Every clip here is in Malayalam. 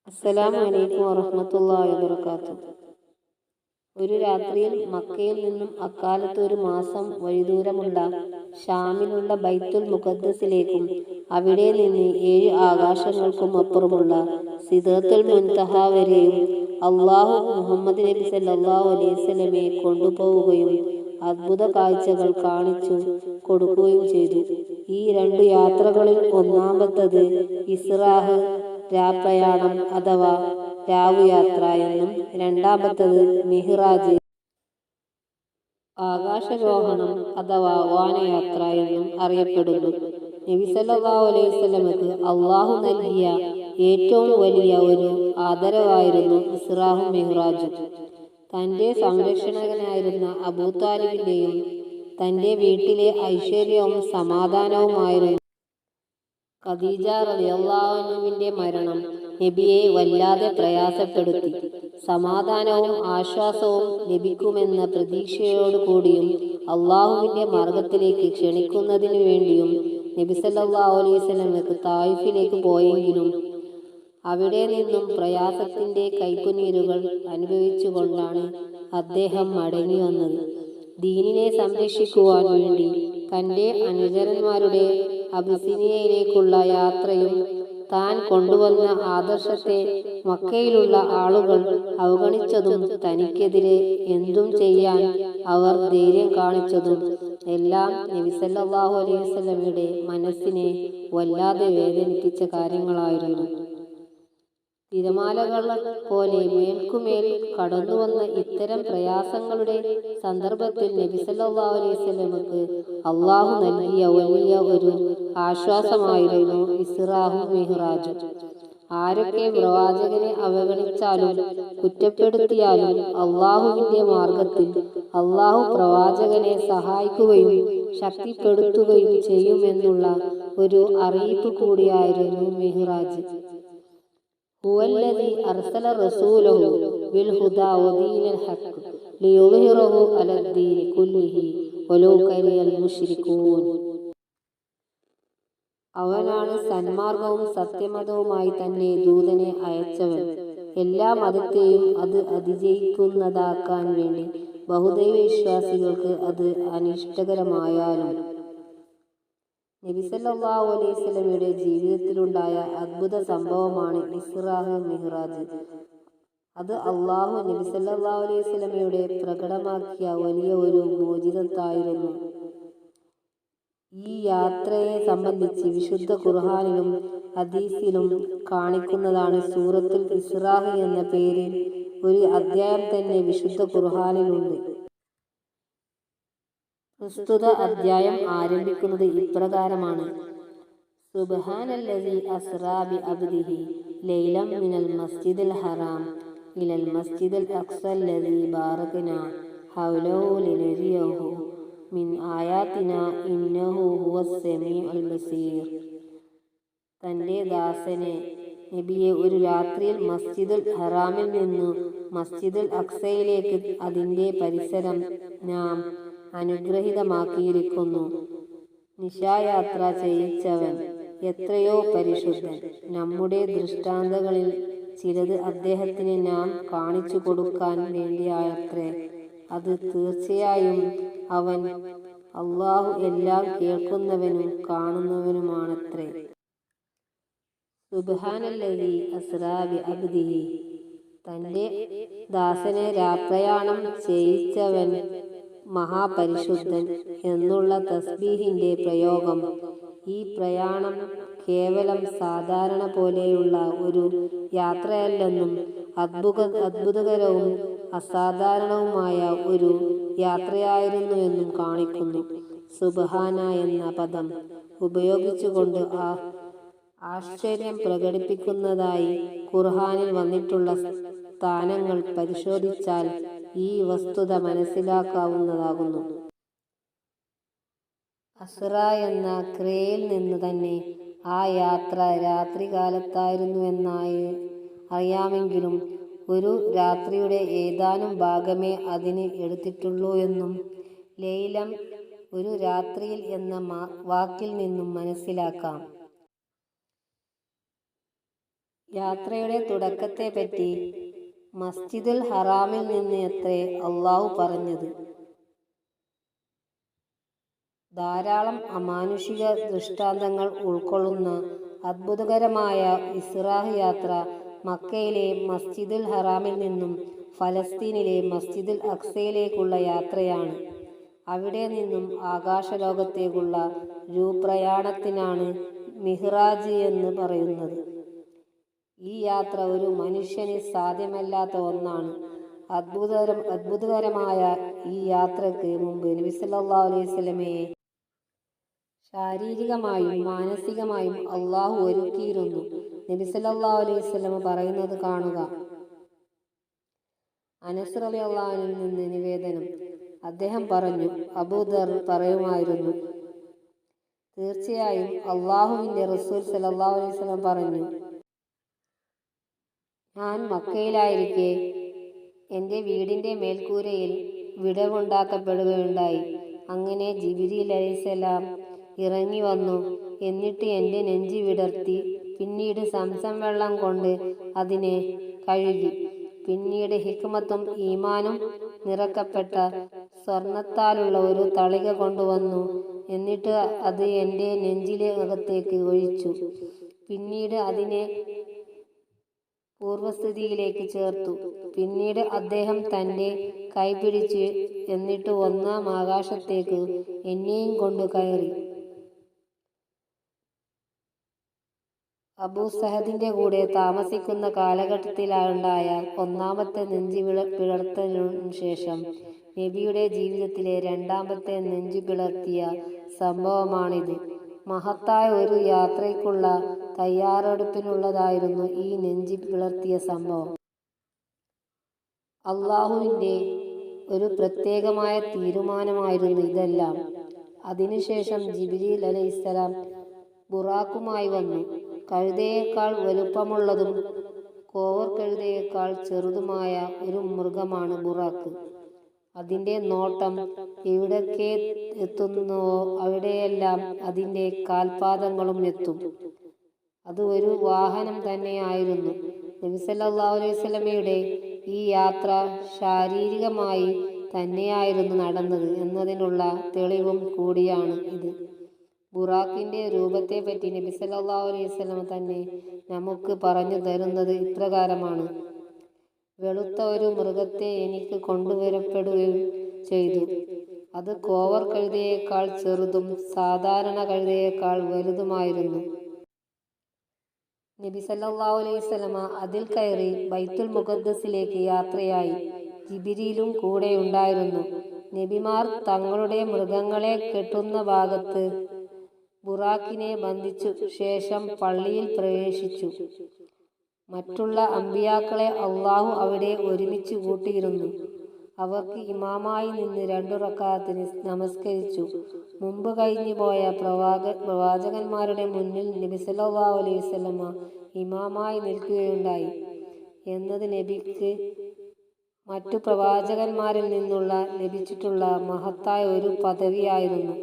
അസ്സലാമു അലൈക്കും വറഹ്മത്തുള്ളാഹി വബറകാതുഹു. ഒരു രാത്രിയിൽ മക്കയിൽ നിന്നും അക്കാലത്ത് ഒരു മാസം വഴിദൂരമുള്ള ഷാമിലുള്ള ബൈത്തുൽ മുഖദ്ദസിലേക്കും അവിടെ നിന്ന് 7 ആകാശങ്ങൾക്കും അപ്പുറമുള്ള സിദ്റത്തുൽ മുൻതഹ വരെയും അല്ലാഹു മുഹമ്മദ് നബി സല്ലല്ലാഹു അലൈഹി വസല്ലമയെ കൊണ്ടുപോവുകയും അത്ഭുത കാഴ്ചകൾ കാണിച്ചു കൊടുക്കുകയും ചെയ്തു. ഈ 2 യാത്രകളിൽ ഒന്നാമത്തത് ഇസ്രാഹ് രാപ്രയാണം അഥവാ രാവുയാത്ര എന്നും രണ്ടാമത്തത് മിഹ്റാജ് ആകാശരോഹണം അഥവാ വാനയാത്ര എന്നും അറിയപ്പെടുന്നു. നബി സല്ലല്ലാഹു അലൈഹി വസല്ലമക്ക് അള്ളാഹു നൽകിയ ഏറ്റവും വലിയ ഒരു ആദരവായിരുന്നു ഇസ്രാഹും മിഹ്റാജും. തന്റെ സംരക്ഷകനായിരുന്ന അബൂതാലിബിന്റെയും തന്റെ വീട്ടിലെ ഐശ്വര്യവും സമാധാനവുമായിരുന്നു ഖദീജ റളിയല്ലാഹു അൻഹയുടെ മരണം നബിയെ വല്ലാതെ പ്രയാസപ്പെടുത്തി. സമാധാനവും ആശ്വാസവും ലഭിക്കുമെന്ന പ്രതീക്ഷയോടുകൂടിയും അള്ളാഹുവിന്റെ മാർഗത്തിലേക്ക് ക്ഷണിക്കുന്നതിനു വേണ്ടിയും നബി സല്ലല്ലാഹു അലൈഹി വസല്ലമക്ക് തായിഫിലേക്ക് പോയെങ്കിലും അവിടെ നിന്നും പ്രയാസത്തിന്റെ കൈപ്പുനീരുകൾ അനുഭവിച്ചുകൊണ്ടാണ് അദ്ദേഹം മടങ്ങി വന്നത്. ദീനിനെ സംരക്ഷിക്കുവാൻ വേണ്ടി തന്റെ അനുചരന്മാരുടെ അബിസിനിയയിലേക്കുള്ള യാത്രയും താൻ കൊണ്ടുവന്ന ആദർശത്തെ മക്കയിലുള്ള ആളുകൾ അവഗണിച്ചതും തനിക്കെതിരെ എന്തും ചെയ്യാൻ അവർ ധൈര്യം കാണിച്ചതും എല്ലാം നബി സല്ലല്ലാഹു അലൈഹി വസല്ലമയുടെ മനസ്സിനെ വല്ലാതെ വേദനിപ്പിച്ച കാര്യങ്ങളായിരുന്നു. തിരമാലകൾ പോലെ മേൽക്കുമേൽ കടന്നുവന്ന ഇത്തരം പ്രയാസങ്ങളുടെ സന്ദർഭത്തിൽ നബി സല്ലല്ലാഹു അലൈഹി വസല്ലമക്ക് അള്ളാഹു നൽകിയ വലിയ ഒരു ആശ്വാസമായിരുന്നു ഇസ്രാഹും മിഹ്റാജും. ആരൊക്കെ പ്രവാചകനെ അവഗണിച്ചാലും കുറ്റപ്പെടുത്തിയാലും അള്ളാഹുവിന്റെ മാർഗത്തിൽ അള്ളാഹു പ്രവാചകനെ സഹായിക്കുകയും ശക്തിപ്പെടുത്തുകയും ചെയ്യുമെന്നുള്ള ഒരു അറിയിപ്പ് കൂടിയായിരുന്നു മിഹ്റാജ്. ഹുവല്ലദീ അർസല റസൂലഹു ബിൽ ഹുദാ വദീനിൽ ഹഖ് ലിയുദ്ഹിറഹു അലദ്ദീനി കുല്ലിഹി വലൗ കരിഹൽ മുശ്രികൂൻ. അവനാണ് സന്മാർഗവും സത്യമതവുമായി തന്നെ ദൂതനെ അയച്ചവൻ. എല്ലാ മതത്തെയും അത് അതിജയിക്കുന്നതാക്കാൻ വേണ്ടി ബഹുദൈവ വിശ്വാസികൾക്ക് അത് അനിഷ്ടകരമായാലും. നബി സല്ലല്ലാഹു അലൈഹി വസല്ലമയുടെ ജീവിതത്തിലുണ്ടായ അത്ഭുത സംഭവമാണ് ഇസ്രാഹ് മിഹ്റാജ്. അത് അള്ളാഹു നബി സല്ലല്ലാഹു അലൈഹി വസല്ലമയുടെ പ്രകടമാക്കിയ വലിയ ഒരു മോചിതത്തായിരുന്നു. ഈ യാത്രയെ സംബന്ധിച്ച് വിശുദ്ധ ഖുർആനിലും ഹദീസിലും കാണിക്കുന്നതാണ്. സൂറത്തുൽ ഇസ്രാഹ് എന്ന പേരിൽ ഒരു അധ്യായം തന്നെ വിശുദ്ധ ഖുർആനിലുണ്ട്. പ്രസ്തുത അധ്യായം ആരംഭിക്കുന്നത് ഇപ്രകാരമാണ്: സുബ്ഹാനല്ലദീ അസ്റാ ബിഅബ്ദിഹി ലൈലൻ മിനൽ മസ്ജിദിൽ ഹറാം ഇലൽ മസ്ജിദിൽ അഖ്സല്ലദീ ബാറക്നാ ഹൗലഹു ലിനുരിയഹു മിൻ ആയാതിനാ ഇന്നഹു ഹുവസ് സമീഉൽ ബസീർ. തന്റെ ദാസനെ നബിയെ ഒരു രാത്രിയിൽ മസ്ജിദുൽ ഹറാമിൽ നിന്നു മസ്ജിദുൽ അഖ്സയിലേക്ക് അതിന്റെ പരിസരം നാം അനുഗ്രഹീതമാക്കിയിരിക്കുന്നു. നിശായാത്ര ചെയ്യിച്ചവൻ എത്രയോ പരിശുദ്ധൻ. നമ്മുടെ ദൃഷ്ടാന്തങ്ങളിൽ ചിലത് അദ്ദേഹത്തിന് നാം കാണിച്ചു കൊടുക്കാൻ വേണ്ടിയായത്രേ. അത് തീർച്ചയായും അവൻ അല്ലാഹു എല്ലാം കേൾക്കുന്നവനും കാണുന്നവനുമാണത്രേ. സുബ്ഹാനല്ലദീ അസ്റാ ബിഅബ്ദിഹി, തന്റെ ദാസനെ രാപ്രയാണം ചെയ്യിച്ചവൻ മഹാപരിശുദ്ധൻ എന്നുള്ള തസ്ബീഹിന്റെ പ്രയോഗം ഈ പ്രയാണം കേവലം സാധാരണ പോലെയുള്ള ഒരു യാത്രയല്ലെന്നും അത്ഭുതകരവും അസാധാരണവുമായ ഒരു യാത്രയായിരുന്നുവെന്നും കാണിക്കുന്നു. സുബ്ഹാന എന്ന പദം ഉപയോഗിച്ചുകൊണ്ട് ആശ്ചര്യം പ്രകടിപ്പിക്കുന്നതായി ഖുർആനിൽ വന്നിട്ടുള്ള സ്ഥാനങ്ങൾ പരിശോധിച്ചാൽ ഈ വസ്തുത മനസ്സിലാക്കാവുന്നതാകുന്നു. അസ്റാ എന്ന ക്രിയയിൽ നിന്ന് തന്നെ ആ യാത്ര രാത്രികാലത്തായിരുന്നുവെന്നായി അറിയാമെങ്കിലും ഒരു രാത്രിയുടെ ഏതാനും ഭാഗമേ അതിന് എടുത്തിട്ടുള്ളൂ എന്നും ലൈലം ഒരു രാത്രിയിൽ എന്ന വാക്കിൽ നിന്നും മനസ്സിലാക്കാം. യാത്രയുടെ തുടക്കത്തെപ്പറ്റി മസ്ജിദുൽ ഹറാമിൽ നിന്ന് അത്രേ അള്ളാഹു പറഞ്ഞത്. ധാരാളം അമാനുഷിക ദൃഷ്ടാന്തങ്ങൾ ഉൾക്കൊള്ളുന്ന അത്ഭുതകരമായ ഇസ്രാഹ് യാത്ര മക്കയിലെ മസ്ജിദുൽ ഹറാമിൽ നിന്നും ഫലസ്തീനിലെ മസ്ജിദുൽ അക്സയിലേക്കുള്ള യാത്രയാണ്. അവിടെ നിന്നും ആകാശലോകത്തേക്കുള്ള രൂപ്രയാണത്തിനാണ് മിഹ്റാജ് എന്ന് പറയുന്നത്. ഈ യാത്ര ഒരു മനുഷ്യന് സാധ്യമല്ലാത്ത ഒന്നാണ്. അത്ഭുതകരമായ ഈ യാത്രയ്ക്ക് മുമ്പ് നബി സല്ലല്ലാഹു അലൈഹി വസല്ലമയെ ശാരീരികമായും മാനസികമായും അള്ളാഹു ഒരുക്കിയിരുന്നു. നബി സല്ലല്ലാഹു അലൈഹി വസല്ലമ പറയുന്നത് കാണുക. അനസ് റളിയല്ലാഹു അൻഹുവിൽ നിന്ന് നിവേദനം. അദ്ദേഹം പറഞ്ഞു, അബൂദർ പറയുമായിരുന്നു, തീർച്ചയായും അള്ളാഹുവിന്റെ റസൂൽ സല്ലല്ലാഹു അലൈഹി വസല്ലം പറഞ്ഞു, ഞാൻ മക്കയിലായിരിക്കെ എൻ്റെ വീടിൻ്റെ മേൽക്കൂരയിൽ വിടവുണ്ടാക്കപ്പെടുകയുണ്ടായി. അങ്ങനെ ജിബ്രീൽ അലൈഹിസ്സലാം ഇറങ്ങി വന്നു. എന്നിട്ട് എൻ്റെ നെഞ്ച് വിടർത്തി. പിന്നീട് സംസം വെള്ളം കൊണ്ട് അതിനെ കഴുകി. പിന്നീട് ഹിക്മത്തും ഈമാനും നിറക്കപ്പെട്ട സ്വർണത്താലുള്ള ഒരു തളിക കൊണ്ടുവന്നു. എന്നിട്ട് അത് എൻ്റെ നെഞ്ചിലെ അകത്തേക്ക് ഒഴിച്ചു. പിന്നീട് അതിനെ പൂർവസ്ഥിതിയിലേക്ക് ചേർത്തു. പിന്നീട് അദ്ദേഹം തൻ്റെ കൈ പിടിച്ച് എന്നിട്ട് ഒന്നാം ആകാശത്തേക്ക് എന്നെയും കൊണ്ട് കയറി. അബൂ സഹദിന്റെ കൂടെ താമസിക്കുന്ന കാലഘട്ടത്തിലുണ്ടായ ഒന്നാമത്തെ നെഞ്ചു പിളർത്തലിനു ശേഷം നബിയുടെ ജീവിതത്തിലെ രണ്ടാമത്തെ നെഞ്ചു പിളർത്തിയ സംഭവമാണിത്. മഹത്തായ ഒരു യാത്രയ്ക്കുള്ള തയ്യാറെടുപ്പിനുള്ളതായിരുന്നു ഈ നെഞ്ചി പിളർത്തിയ സംഭവം. അള്ളാഹുവിൻ്റെ ഒരു പ്രത്യേകമായ തീരുമാനമായിരുന്നു ഇതെല്ലാം. അതിനുശേഷം ജിബ്രീൽ അലൈഹിസ്സലാം ബുറാഖുമായി വന്നു. കഴുതയേക്കാൾ വലുപ്പമുള്ളതും കോവർ കഴുതയേക്കാൾ ചെറുതുമായ ഒരു മൃഗമാണ് ബുറാഖ്. അതിൻ്റെ നോട്ടം എവിടൊക്കെ എത്തുന്നുവോ അവിടെയെല്ലാം അതിൻ്റെ കാൽപാദങ്ങളും എത്തും. അത് ഒരു വാഹനം തന്നെയായിരുന്നു. നബി സല്ലല്ലാഹു അലൈഹി വസല്ലമയുടെ ഈ യാത്ര ശാരീരികമായി തന്നെയായിരുന്നു നടന്നത് എന്നതിനുള്ള തെളിവും കൂടിയാണ് ഇത്. ബുറാഖിന്റെ രൂപത്തെപ്പറ്റി നബി സല്ലല്ലാഹു അലൈഹി വസല്ലമ തന്നെ നമുക്ക് പറഞ്ഞു തരുന്നത് ഇപ്രകാരമാണ്: വെളുത്ത ഒരു മൃഗത്തെ എനിക്ക് കൊണ്ടുവരപ്പെടുകയും ചെയ്തു. അത് കോവർ കഴുതയേക്കാൾ ചെറുതും സാധാരണ കഴുതയേക്കാൾ വലുതുമായിരുന്നു. നബി സല്ലല്ലാഹു അലൈഹി വസല്ലമ അതിൽ കയറി ബൈത്തുൽ മുഖദ്ദസിലേക്ക് യാത്രയായി. ജിബ്രീലും കൂടെയുണ്ടായിരുന്നു. നബിമാർ തങ്ങളുടെ മൃഗങ്ങളെ കെട്ടുന്ന ഭാഗത്ത് ബുറാഖിനെ ബന്ധിച്ചു ശേഷം പള്ളിയിൽ പ്രവേശിച്ചു. മറ്റുള്ള അമ്പിയാക്കളെ അള്ളാഹു അവിടെ ഒരുമിച്ച് കൂട്ടിയിരുന്നു. അവർക്ക് ഇമാമായി നിന്ന് 2 റക്അത്ത് നമസ്കരിച്ചു. മുമ്പ് കഴിഞ്ഞു പോയ പ്രവാചകന്മാരുടെ മുന്നിൽ നബി സല്ലല്ലാഹു അലൈഹി വസല്ലമ ഇമാമായി നിൽക്കുകയുണ്ടായി എന്നത് നബിക്ക് മറ്റു പ്രവാചകന്മാരിൽ നിന്നുള്ള ലഭിച്ചിട്ടുള്ള മഹത്തായ ഒരു പദവിയായിരുന്നു.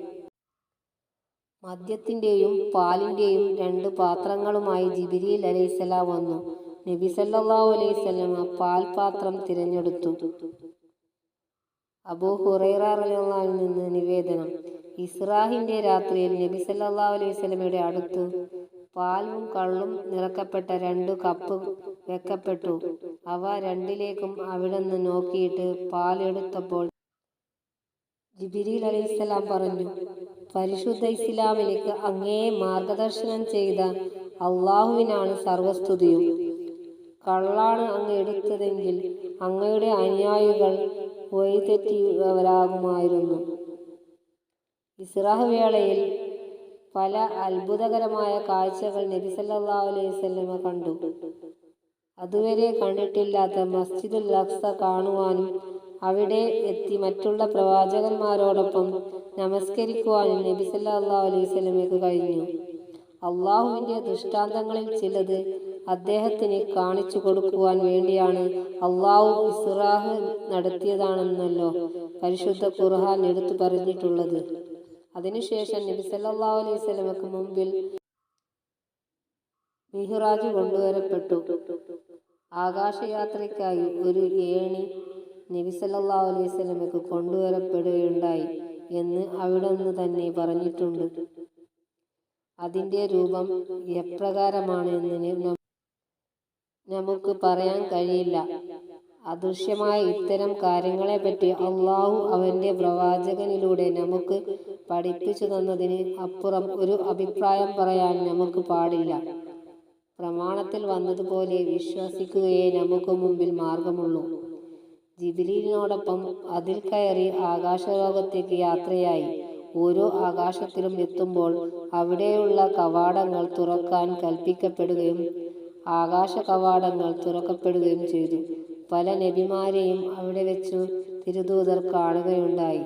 മദ്യത്തിൻ്റെയും പാലിൻ്റെയും 2 പാത്രങ്ങളുമായി ജിബ്രീൽ അലൈഹിസ്സലാം വന്നു. നബി സല്ലല്ലാഹു അലൈഹി വസല്ലമ പാൽപാത്രം തിരഞ്ഞെടുത്തു. അബൂ ഹുറൈറ റളിയല്ലാഹു അൻഹു നിന്ന് നിവേദനം. ഇസ്രാഹിന്റെ രാത്രിയിൽ നബി സല്ലല്ലാഹു അലൈഹി വസല്ലമയുടെ അടുത്ത് പാലും കള്ളും നിറക്കപ്പെട്ട 2 കപ്പ് വെക്കപ്പെട്ടു. അവ രണ്ടിലേക്കും അവിടുന്ന് നോക്കിയിട്ട് പാൽ എടുത്തപ്പോൾ ജിബ്രീൽ അലൈഹിസ്സലാം പറഞ്ഞു, പരിശുദ്ധ ഇസ്ലാമിലേക്ക് അങ്ങയെ മാർഗദർശനം ചെയ്ത അള്ളാഹുവിനാണ് സർവസ്തുതിയും. കള്ളാണ് അങ്ങ് എടുത്തതെങ്കിൽ അങ്ങയുടെ അനുയായികൾ വഴിതെറ്റിയവരാകുമായിരുന്നു. ഇസ്രാഹ് വേളയിൽ പല അത്ഭുതകരമായ കാഴ്ചകൾ നബി സല്ലല്ലാഹു അലൈഹി വസല്ലമ കണ്ടു. അതുവരെ കണ്ടിട്ടില്ലാത്ത മസ്ജിദുൽ അഖ്സ കാണുവാനും അവിടെ എത്തി മറ്റുള്ള പ്രവാചകന്മാരോടൊപ്പം നമസ്കരിക്കുവാനും നബി സല്ലല്ലാഹു അലൈഹി വസല്ലമയ്ക്ക് കഴിഞ്ഞു. അള്ളാഹുവിൻ്റെ ദൃഷ്ടാന്തങ്ങളിൽ ചിലത് അദ്ദേഹത്തിന് കാണിച്ചു കൊടുക്കുവാൻ വേണ്ടിയാണ് അള്ളാഹു ഇസ്രാഹ് നടത്തിയതാണെന്നല്ലോ പരിശുദ്ധ ഖുർആൻ എടുത്തു പറഞ്ഞിട്ടുള്ളത്. അതിനുശേഷം നബി സല്ലല്ലാഹു അലൈഹി വസല്ലമയ്ക്ക് മുമ്പിൽ മിഹ്റാജ് കൊണ്ടുവരപ്പെട്ടു. ആകാശയാത്രയ്ക്കായി ഒരു ഏണി നബി സല്ലല്ലാഹു അലൈഹി വസല്ലമയ്ക്ക് കൊണ്ടുവരപ്പെടുകയുണ്ടായി എന്ന് അവിടുന്ന് തന്നെ പറഞ്ഞിട്ടുണ്ട്. അതിൻ്റെ രൂപം എപ്രകാരമാണ് എന്ന് നമുക്ക് പറയാൻ കഴിയില്ല. അദൃശ്യമായ ഇത്തരം കാര്യങ്ങളെപ്പറ്റി അള്ളാഹു അവന്റെ പ്രവാചകനിലൂടെ നമുക്ക് പഠിപ്പിച്ചു തന്നതിന് അപ്പുറം ഒരു അഭിപ്രായം പറയാൻ നമുക്ക് പാടില്ല. പ്രമാണത്തിൽ വന്നതുപോലെ വിശ്വസിക്കുകയേ നമുക്ക് മുമ്പിൽ മാർഗമുള്ളൂ. ജിബ്രീലിനോടൊപ്പം അതിൽ കയറി ആകാശലോകത്തേക്ക് യാത്രയായി. ഓരോ ആകാശത്തിലും എത്തുമ്പോൾ അവിടെയുള്ള കവാടങ്ങൾ തുറക്കാൻ കൽപ്പിക്കപ്പെടുകയും ആകാശ കവാടങ്ങൾ തുറക്കപ്പെടുകയും ചെയ്തു. പല നബിമാരെയും അവിടെ വെച്ചു തിരുദൂതർ കാണുകയുണ്ടായി.